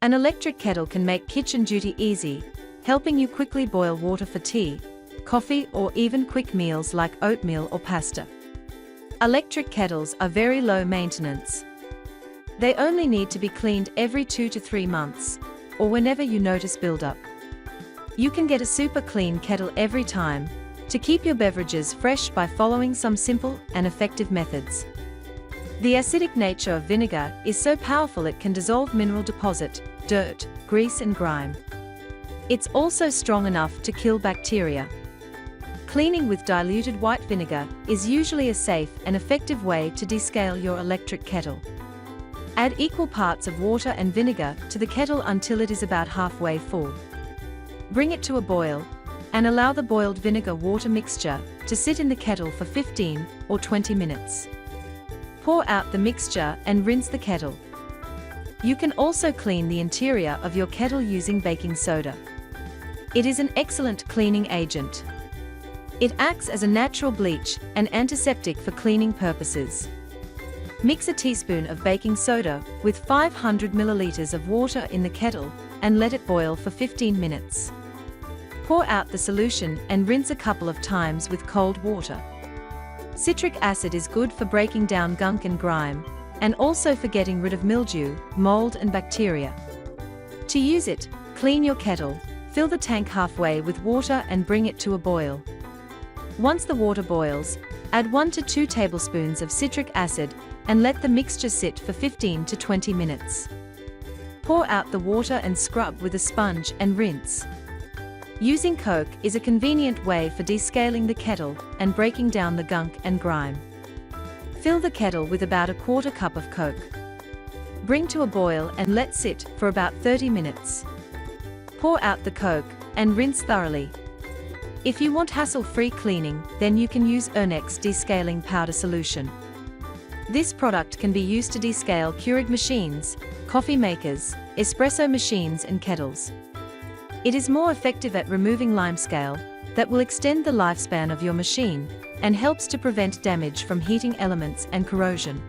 An electric kettle can make kitchen duty easy, helping you quickly boil water for tea, coffee, or even quick meals like oatmeal or pasta. Electric kettles are very low maintenance. They only need to be cleaned every 2 to 3 months, or whenever you notice buildup. You can get a super clean kettle every time to keep your beverages fresh by following some simple and effective methods. The acidic nature of vinegar is so powerful it can dissolve mineral deposit, dirt, grease and grime. It's also strong enough to kill bacteria. Cleaning with diluted white vinegar is usually a safe and effective way to descale your electric kettle. Add equal parts of water and vinegar to the kettle until it is about halfway full. Bring it to a boil, and allow the boiled vinegar-water mixture to sit in the kettle for 15 or 20 minutes. Pour out the mixture and rinse the kettle. You can also clean the interior of your kettle using baking soda. It is an excellent cleaning agent. It acts as a natural bleach and antiseptic for cleaning purposes. Mix a teaspoon of baking soda with 500 milliliters of water in the kettle and let it boil for 15 minutes. Pour out the solution and rinse a couple of times with cold water. Citric acid is good for breaking down gunk and grime, and also for getting rid of mildew, mold and bacteria. To use it, clean your kettle, fill the tank halfway with water and bring it to a boil. Once the water boils, add 1 to 2 tablespoons of citric acid and let the mixture sit for 15 to 20 minutes. Pour out the water and scrub with a sponge and rinse. Using Coke is a convenient way for descaling the kettle and breaking down the gunk and grime. Fill the kettle with about a quarter cup of Coke. Bring to a boil and let sit for about 30 minutes. Pour out the Coke and rinse thoroughly. If you want hassle-free cleaning, then you can use Urnex descaling powder solution. This product can be used to descale Keurig machines, coffee makers, espresso machines and kettles. It is more effective at removing limescale that will extend the lifespan of your machine and helps to prevent damage from heating elements and corrosion.